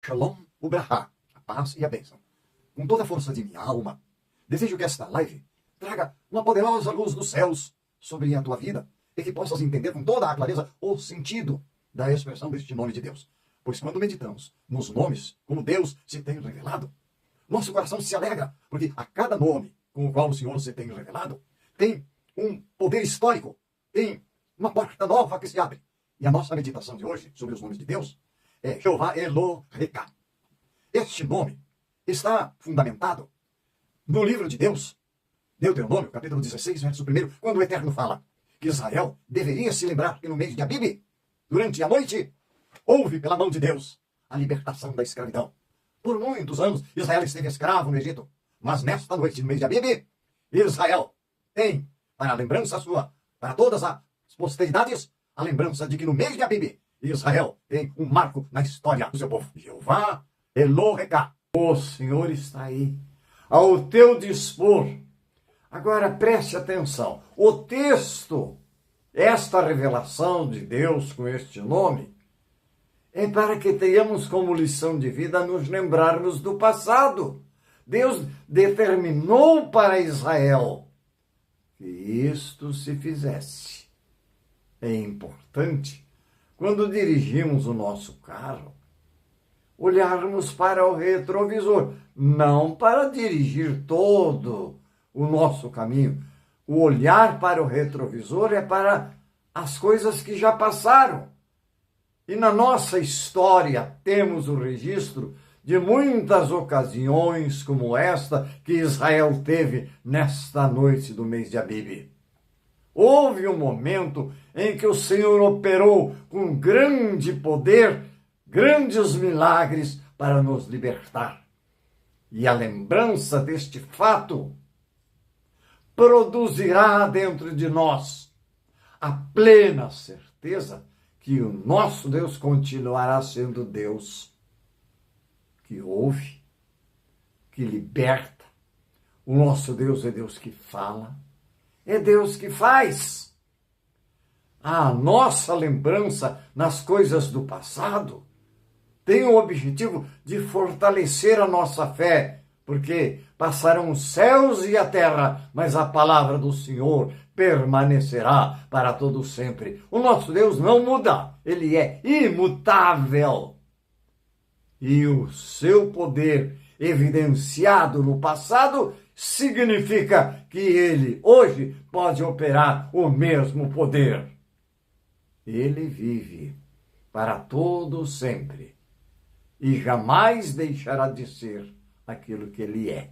Shalom Ubrahá, a paz e a bênção. Com toda a força de minha alma, desejo que esta live traga uma poderosa luz dos céus sobre a tua vida e que possas entender com toda a clareza o sentido da expressão deste nome de Deus. Pois quando meditamos nos nomes, como Deus se tem revelado, nosso coração se alegra, porque a cada nome com o qual o Senhor se tem revelado, tem um poder histórico, tem uma porta nova que se abre. E a nossa meditação de hoje sobre os nomes de Deus é Jeová Eloheka. Este nome está fundamentado no livro de Deus, Deuteronômio, capítulo 16, verso 1, quando o Eterno fala que Israel deveria se lembrar que no mês de Abib, durante a noite, houve pela mão de Deus a libertação da escravidão. Por muitos anos, Israel esteve escravo no Egito, mas nesta noite, no mês de Abib, Israel tem, para a lembrança sua, para todas as posteridades, a lembrança de que no mês de Abib, Israel tem um marco na história do seu povo. Jeová Eloheka. O Senhor está aí, ao teu dispor. Agora preste atenção. O texto, esta revelação de Deus com este nome, é para que tenhamos como lição de vida nos lembrarmos do passado. Deus determinou para Israel que isto se fizesse. É importante, quando dirigimos o nosso carro, olharmos para o retrovisor, não para dirigir todo o nosso caminho. O olhar para o retrovisor é para as coisas que já passaram. E na nossa história temos o registro de muitas ocasiões como esta que Israel teve nesta noite do mês de Abib. Houve um momento em que o Senhor operou com grande poder, grandes milagres para nos libertar. E a lembrança deste fato produzirá dentro de nós a plena certeza que o nosso Deus continuará sendo Deus que ouve, que liberta. O nosso Deus é Deus que fala, é Deus que faz. A nossa lembrança nas coisas do passado tem o objetivo de fortalecer a nossa fé, porque passarão os céus e a terra, mas a palavra do Senhor permanecerá para todo sempre. O nosso Deus não muda, ele é imutável. E o seu poder evidenciado no passado significa que ele hoje pode operar o mesmo poder. Ele vive para todo sempre e jamais deixará de ser aquilo que ele é.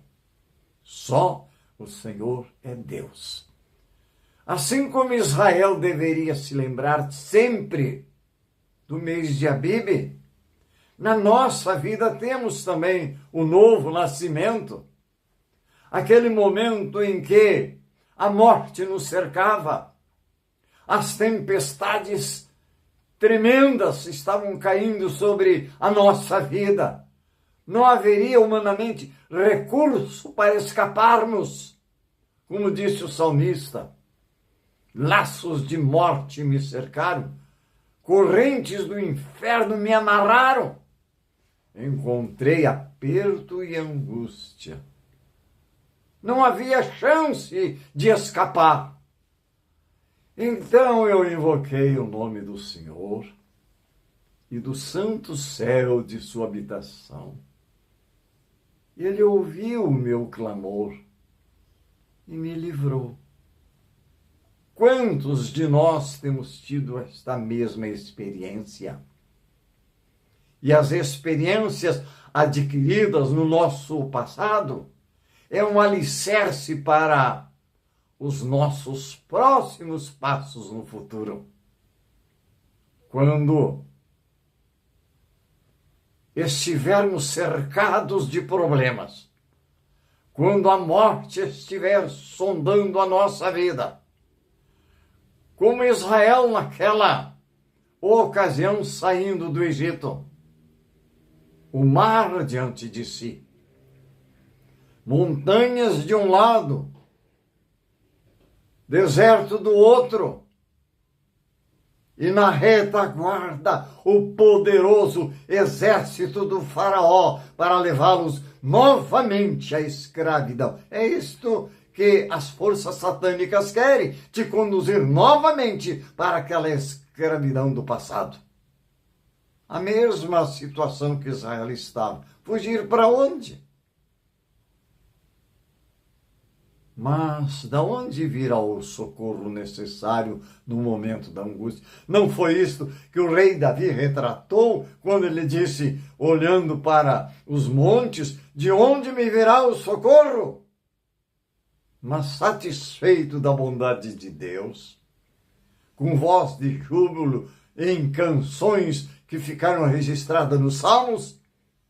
Só o Senhor é Deus. Assim como Israel deveria se lembrar sempre do mês de Abib, na nossa vida temos também o novo nascimento, aquele momento em que a morte nos cercava, as tempestades tremendas estavam caindo sobre a nossa vida. Não haveria humanamente recurso para escaparmos. Como disse o salmista, laços de morte me cercaram, correntes do inferno me amarraram. Encontrei aperto e angústia. Não havia chance de escapar. Então eu invoquei o nome do Senhor e do santo céu de sua habitação. Ele ouviu o meu clamor e me livrou. Quantos de nós temos tido esta mesma experiência? E as experiências adquiridas no nosso passado é um alicerce para os nossos próximos passos no futuro. Quando estivermos cercados de problemas, quando a morte estiver sondando a nossa vida, como Israel naquela ocasião saindo do Egito, o mar diante de si, montanhas de um lado, deserto do outro, e na retaguarda o poderoso exército do faraó para levá-los novamente à escravidão. É isto que as forças satânicas querem, te conduzir novamente para aquela escravidão do passado. A mesma situação que Israel estava. Fugir para onde? Mas da onde virá o socorro necessário no momento da angústia? Não foi isto que o rei Davi retratou quando ele disse, olhando para os montes, de onde me virá o socorro? Mas satisfeito da bondade de Deus, com voz de júbilo em canções que ficaram registradas nos Salmos,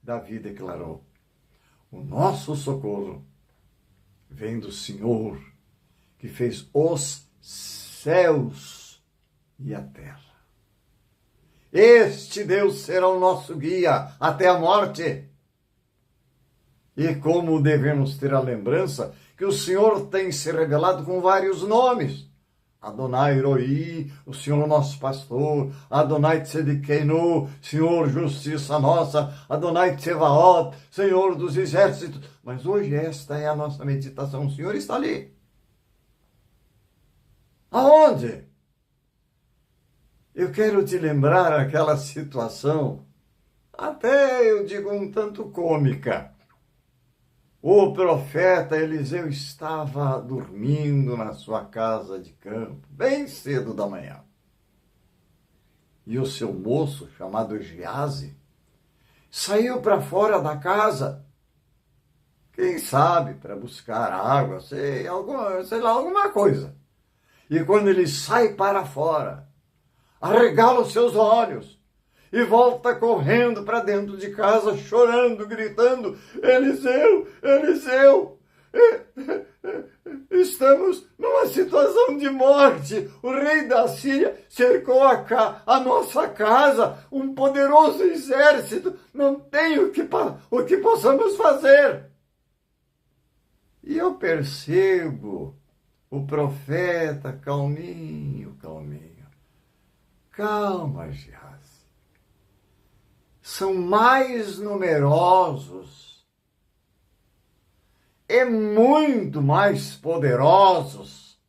Davi declarou, o nosso socorro vem do Senhor, que fez os céus e a terra. Este Deus será o nosso guia até a morte. E como devemos ter a lembrança que o Senhor tem se revelado com vários nomes. Adonai Roi, o Senhor nosso pastor, Adonai Tzedekenu, Senhor justiça nossa, Adonai Tsevaot, Senhor dos exércitos. Mas hoje esta é a nossa meditação, o Senhor está ali. Aonde? Eu quero te lembrar aquela situação, até eu digo um tanto cômica. O profeta Eliseu estava dormindo na sua casa de campo, bem cedo da manhã. E o seu moço, chamado Geazi, saiu para fora da casa, quem sabe, para buscar água, sei lá, alguma coisa. E quando ele sai para fora, arregala os seus olhos, e volta correndo para dentro de casa, chorando, gritando, Eliseu, Eliseu, estamos numa situação de morte. O rei da Síria cercou a nossa casa, um poderoso exército, não tem o que possamos fazer. E eu percebo o profeta calminho, calma, Geazi. São mais numerosos e muito mais poderosos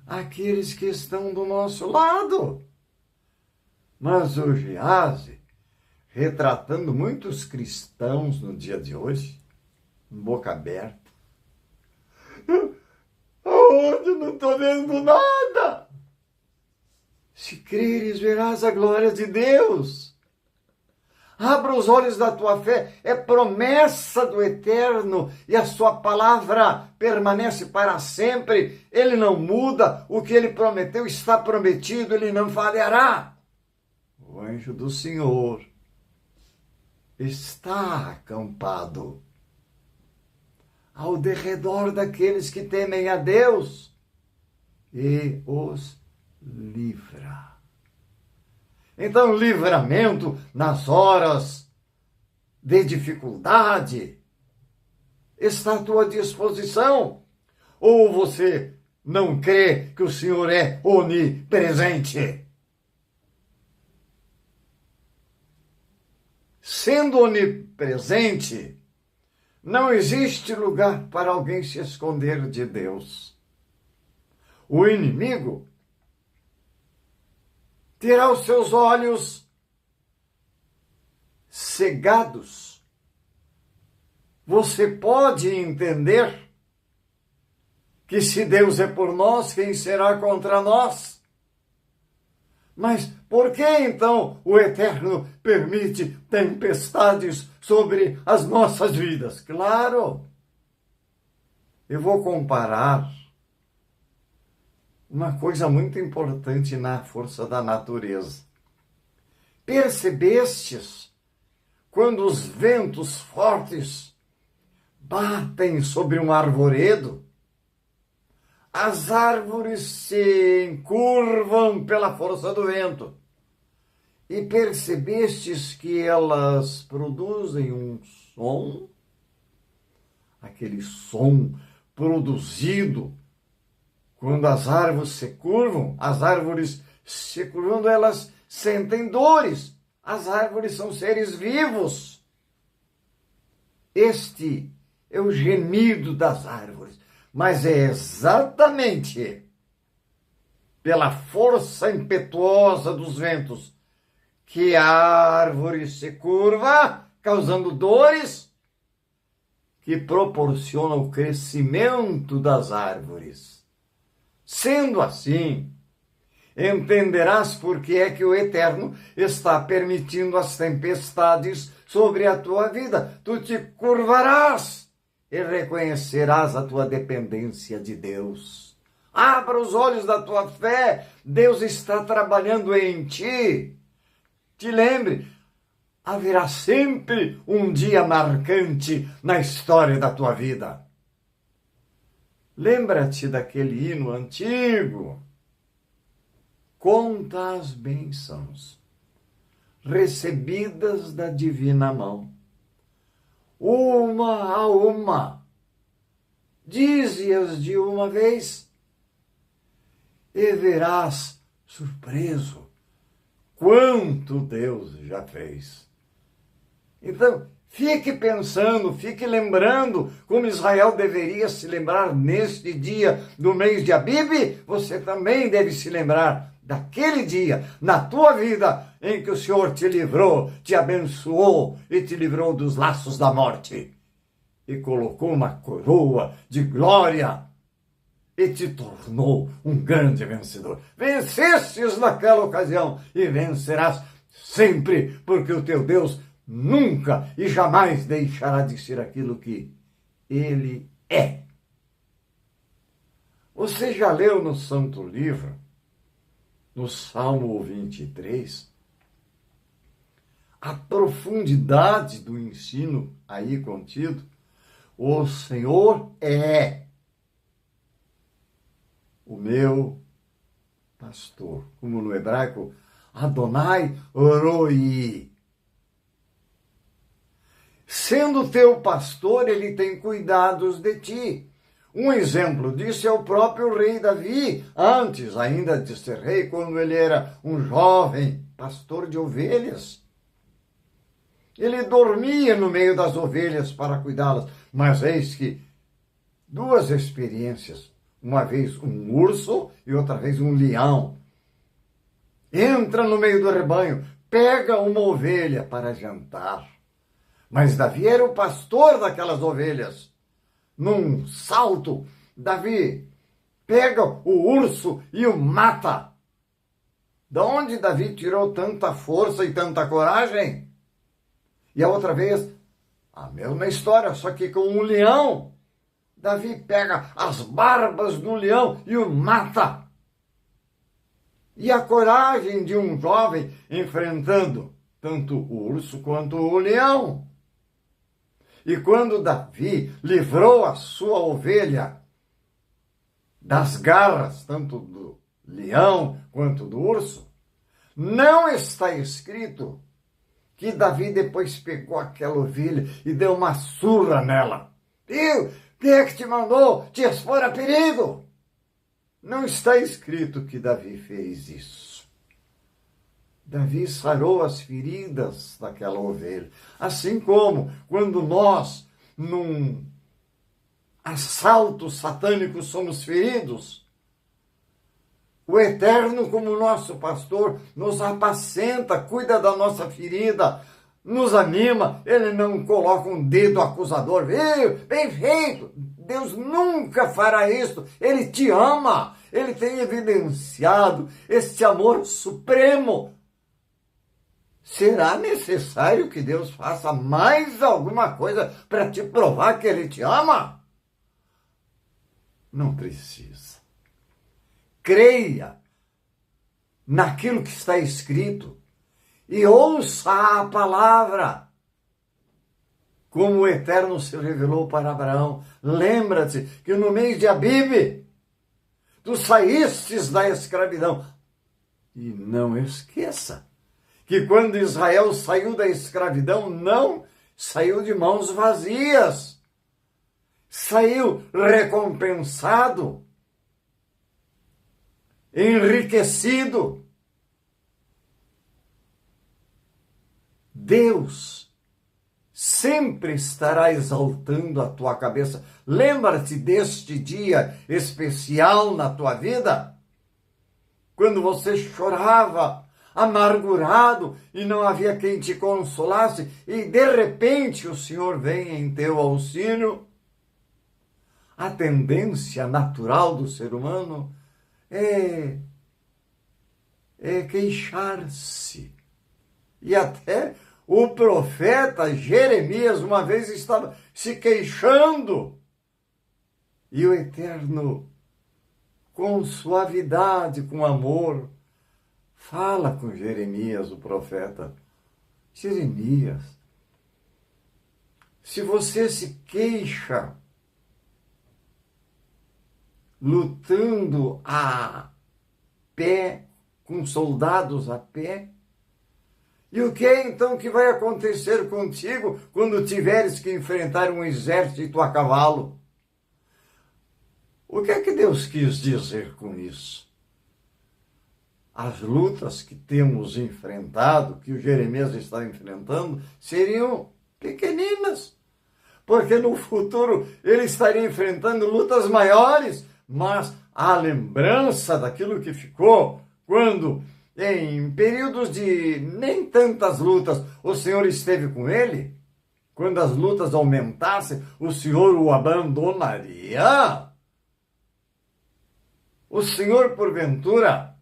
aqueles que estão do nosso lado. Mas o Geazi, retratando muitos cristãos no dia de hoje, boca aberta, aonde não estou vendo nada? Se creres, verás a glória de Deus. Abra os olhos da tua fé, é promessa do Eterno e a sua palavra permanece para sempre. Ele não muda, o que ele prometeu está prometido, ele não falhará. O anjo do Senhor está acampado ao derredor daqueles que temem a Deus e os livra. Então, livramento nas horas de dificuldade está à tua disposição. Ou você não crê que o Senhor é onipresente? Sendo onipresente, não existe lugar para alguém se esconder de Deus. O inimigo terá os seus olhos cegados. Você pode entender que se Deus é por nós, quem será contra nós? Mas por que então o Eterno permite tempestades sobre as nossas vidas? Claro, eu vou comparar uma coisa muito importante na força da natureza. Percebestes quando os ventos fortes batem sobre um arvoredo? As árvores se encurvam pela força do vento. E percebestes que elas produzem um som? Aquele som produzido quando as árvores se curvam, as árvores se curvando, elas sentem dores. As árvores são seres vivos. Este é o gemido das árvores, mas é exatamente pela força impetuosa dos ventos que a árvore se curva, causando dores, que proporciona o crescimento das árvores. Sendo assim, entenderás por que é que o Eterno está permitindo as tempestades sobre a tua vida. Tu te curvarás e reconhecerás a tua dependência de Deus. Abra os olhos da tua fé. Deus está trabalhando em ti. Te lembre, haverá sempre um dia marcante na história da tua vida. Lembra-te daquele hino antigo. Conta as bênçãos recebidas da divina mão, uma a uma, dize-as de uma vez, e verás, surpreso, quanto Deus já fez. Então, fique pensando, fique lembrando como Israel deveria se lembrar neste dia do mês de Abib. Você também deve se lembrar daquele dia na tua vida em que o Senhor te livrou, te abençoou e te livrou dos laços da morte e colocou uma coroa de glória e te tornou um grande vencedor. Vencestes naquela ocasião e vencerás sempre, porque o teu Deus nunca e jamais deixará de ser aquilo que Ele é. Você já leu no Santo Livro, no Salmo 23, a profundidade do ensino aí contido? O Senhor é o meu pastor, como no hebraico, Adonai Roi. Sendo teu pastor, ele tem cuidados de ti. Um exemplo disso é o próprio rei Davi, antes ainda de ser rei, quando ele era um jovem pastor de ovelhas. Ele dormia no meio das ovelhas para cuidá-las, mas eis que duas experiências, uma vez um urso e outra vez um leão, entra no meio do rebanho, pega uma ovelha para jantar. Mas Davi era o pastor daquelas ovelhas. Num salto, Davi pega o urso e o mata. De onde Davi tirou tanta força e tanta coragem? E a outra vez, a mesma história, só que com um leão. Davi pega as barbas do leão e o mata. E a coragem de um jovem enfrentando tanto o urso quanto o leão. E quando Davi livrou a sua ovelha das garras, tanto do leão quanto do urso, não está escrito que Davi depois pegou aquela ovelha e deu uma surra nela. Viu? Quem é que te mandou te expor a perigo? Não está escrito que Davi fez isso. Davi sarou as feridas daquela ovelha. Assim como quando nós, num assalto satânico, somos feridos, o Eterno, como nosso pastor, nos apacenta, cuida da nossa ferida, nos anima. Ele não coloca um dedo acusador. Viu? Bem feito! Deus nunca fará isso. Ele te ama. Ele tem evidenciado este amor supremo. Será necessário que Deus faça mais alguma coisa para te provar que Ele te ama? Não precisa. Creia naquilo que está escrito e ouça a palavra. Como o Eterno se revelou para Abraão. Lembra-te que no mês de Abib, tu saístes da escravidão. E não esqueça que quando Israel saiu da escravidão, não saiu de mãos vazias. Saiu recompensado, enriquecido, Deus sempre estará exaltando a tua cabeça. Lembra-te deste dia especial na tua vida, quando você chorava, amargurado, e não havia quem te consolasse, e de repente o Senhor vem em teu auxílio. A tendência natural do ser humano é queixar-se. E até o profeta Jeremias uma vez estava se queixando. E o Eterno, com suavidade, com amor, fala com Jeremias, o profeta. Jeremias, se você se queixa lutando a pé, com soldados a pé, e o que é então que vai acontecer contigo quando tiveres que enfrentar um exército a cavalo? O que é que Deus quis dizer com isso? As lutas que temos enfrentado, que o Jeremias está enfrentando, seriam pequeninas, porque no futuro ele estaria enfrentando lutas maiores, mas a lembrança daquilo que ficou quando, em períodos de nem tantas lutas, o Senhor esteve com ele, quando as lutas aumentassem, o Senhor o abandonaria? O Senhor, porventura,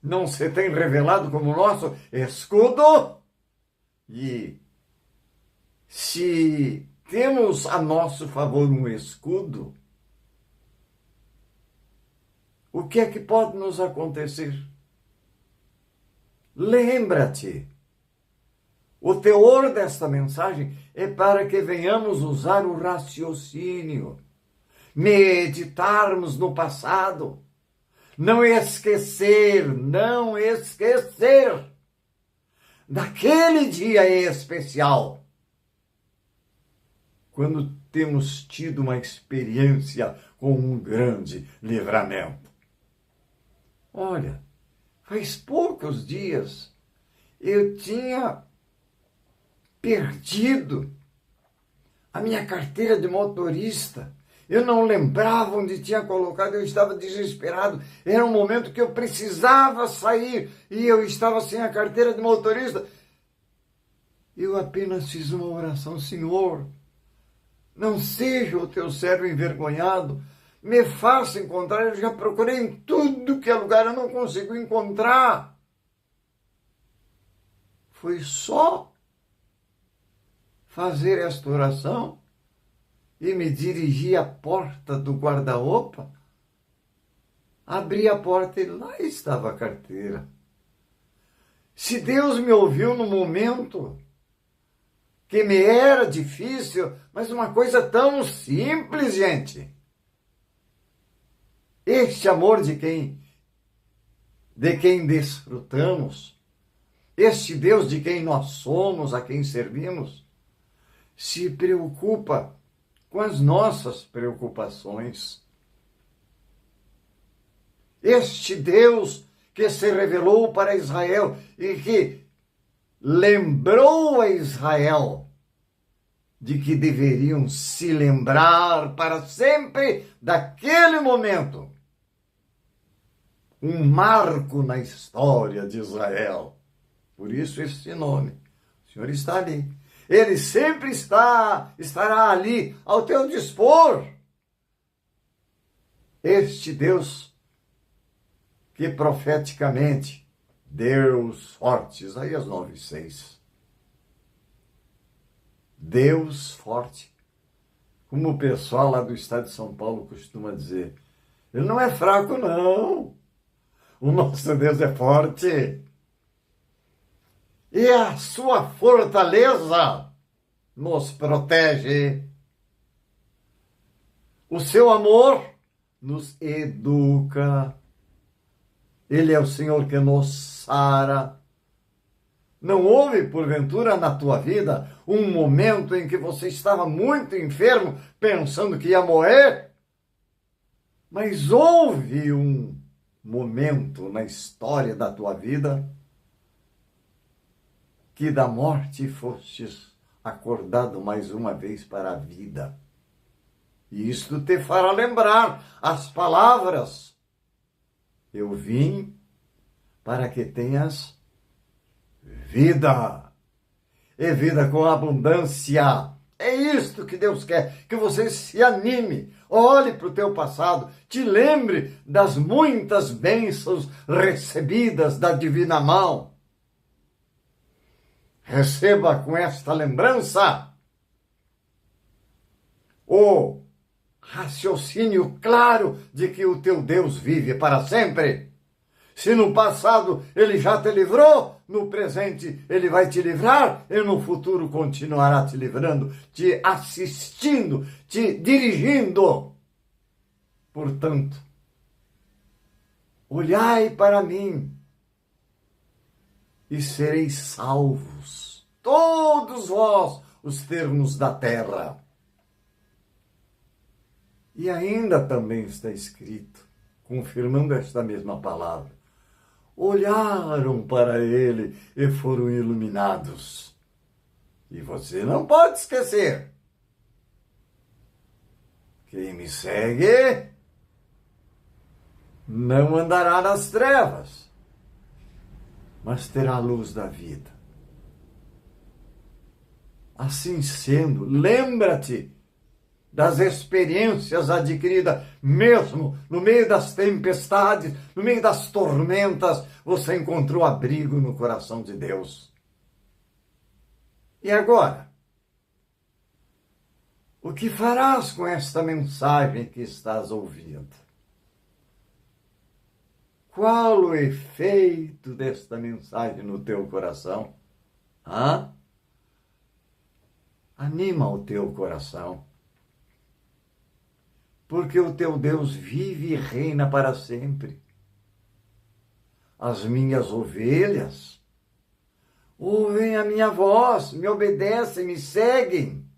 não se tem revelado como nosso escudo? E se temos a nosso favor um escudo, o que é que pode nos acontecer? Lembra-te, o teor desta mensagem é para que venhamos usar o raciocínio, meditarmos no passado, não esquecer daquele dia especial, quando temos tido uma experiência com um grande livramento. Olha, faz poucos dias eu tinha perdido a minha carteira de motorista. Eu não lembrava onde tinha colocado, eu estava desesperado. Era um momento que eu precisava sair e eu estava sem a carteira de motorista. Eu apenas fiz uma oração: Senhor, não seja o teu servo envergonhado, me faça encontrar. Eu já procurei em tudo que é lugar, eu não consigo encontrar. Foi só fazer esta oração e me dirigi à porta do guarda-roupa. Abri a porta e lá estava a carteira. Se Deus me ouviu no momento que me era difícil, mas uma coisa tão simples, gente. Este amor de quem desfrutamos, este Deus de quem nós somos, a quem servimos, se preocupa com as nossas preocupações. Este Deus que se revelou para Israel e que lembrou a Israel de que deveriam se lembrar para sempre daquele momento. Um marco na história de Israel. Por isso esse nome. O Senhor está ali. Ele sempre estará ali ao teu dispor. Este Deus que profeticamente, Deus forte, Isaías 9:6. Deus forte. Como o pessoal lá do estado de São Paulo costuma dizer, ele não é fraco, não. O nosso Deus é forte. E a sua fortaleza nos protege. O seu amor nos educa. Ele é o Senhor que nos sara. Não houve, porventura, na tua vida um momento em que você estava muito enfermo, pensando que ia morrer? Mas houve um momento na história da tua vida que da morte fostes acordado mais uma vez para a vida. E isto te fará lembrar as palavras: eu vim para que tenhas vida, e vida com abundância. É isto que Deus quer, que você se anime, olhe para o teu passado, te lembre das muitas bênçãos recebidas da divina mão. Receba com esta lembrança o raciocínio claro de que o teu Deus vive para sempre. Se no passado ele já te livrou, no presente ele vai te livrar e no futuro continuará te livrando, te assistindo, te dirigindo. Portanto, olhai para mim e sereis salvos, todos vós, os termos da terra. E ainda também está escrito, confirmando esta mesma palavra: olharam para ele e foram iluminados. E você não pode esquecer: quem me segue não andará nas trevas, mas terá a luz da vida. Assim sendo, lembra-te das experiências adquiridas, mesmo no meio das tempestades, no meio das tormentas, você encontrou abrigo no coração de Deus. E agora? O que farás com esta mensagem que estás ouvindo? Qual o efeito desta mensagem no teu coração? Anima o teu coração. Porque o teu Deus vive e reina para sempre. As minhas ovelhas ouvem a minha voz, me obedecem, me seguem.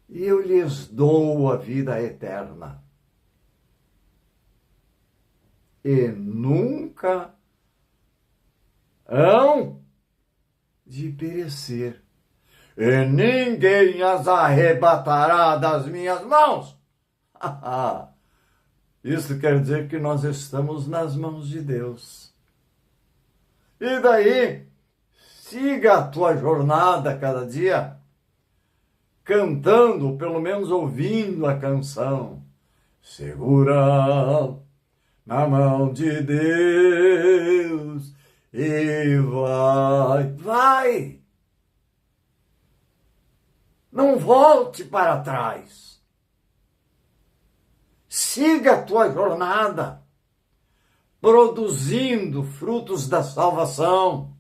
E eu lhes dou a vida eterna. E nunca hão de perecer. E ninguém as arrebatará das minhas mãos. Isso quer dizer que nós estamos nas mãos de Deus. E daí, siga a tua jornada cada dia, cantando, pelo menos ouvindo a canção. Segura na mão de Deus e vai. Não volte para trás. Siga a tua jornada, produzindo frutos da salvação,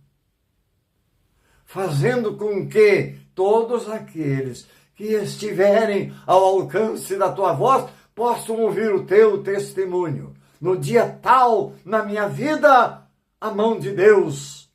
fazendo com que todos aqueles que estiverem ao alcance da tua voz possam ouvir o teu testemunho. No dia tal, na minha vida, a mão de Deus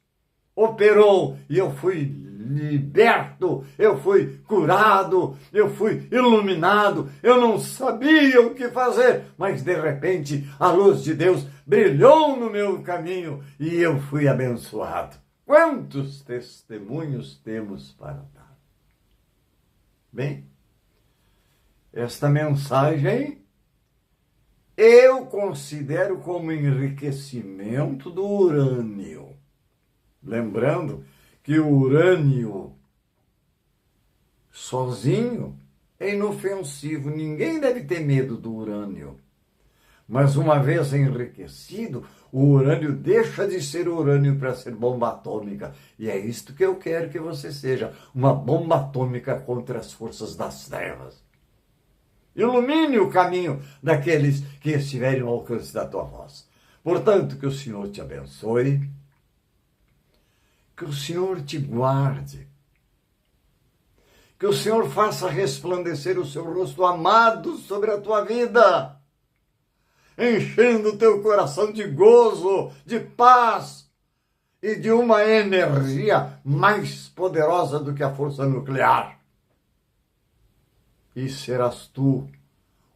operou e eu fui liberto, eu fui curado, eu fui iluminado, eu não sabia o que fazer, mas de repente a luz de Deus brilhou no meu caminho e eu fui abençoado. Quantos testemunhos temos para dar? Bem, esta mensagem eu considero como enriquecimento do urânio. Lembrando que o urânio sozinho é inofensivo, ninguém deve ter medo do urânio. Mas uma vez enriquecido, o urânio deixa de ser urânio para ser bomba atômica. E é isto que eu quero que você seja, uma bomba atômica contra as forças das trevas. Ilumine o caminho daqueles que estiverem ao alcance da tua voz. Portanto, que o Senhor te abençoe, que o Senhor te guarde, que o Senhor faça resplandecer o seu rosto amado sobre a tua vida, enchendo o teu coração de gozo, de paz e de uma energia mais poderosa do que a força nuclear. E serás tu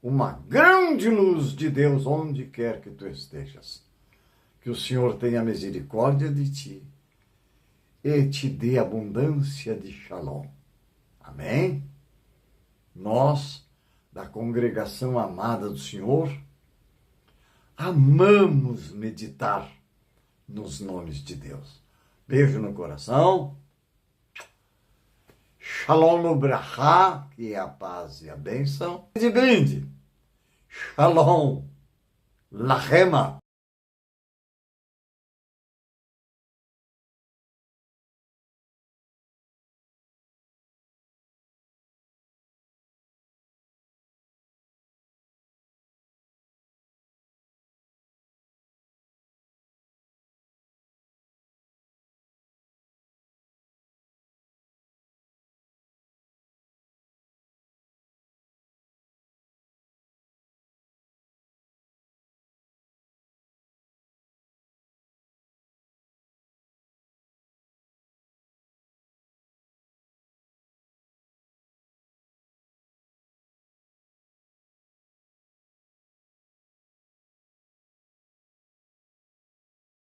uma grande luz de Deus onde quer que tu estejas. Que o Senhor tenha misericórdia de ti e te dê abundância de Shalom. Amém? Nós, da congregação amada do Senhor, amamos meditar nos nomes de Deus. Beijo no coração. Shalom Ubrachá, que é a paz e a bênção. De brinde. Shalom Lachema.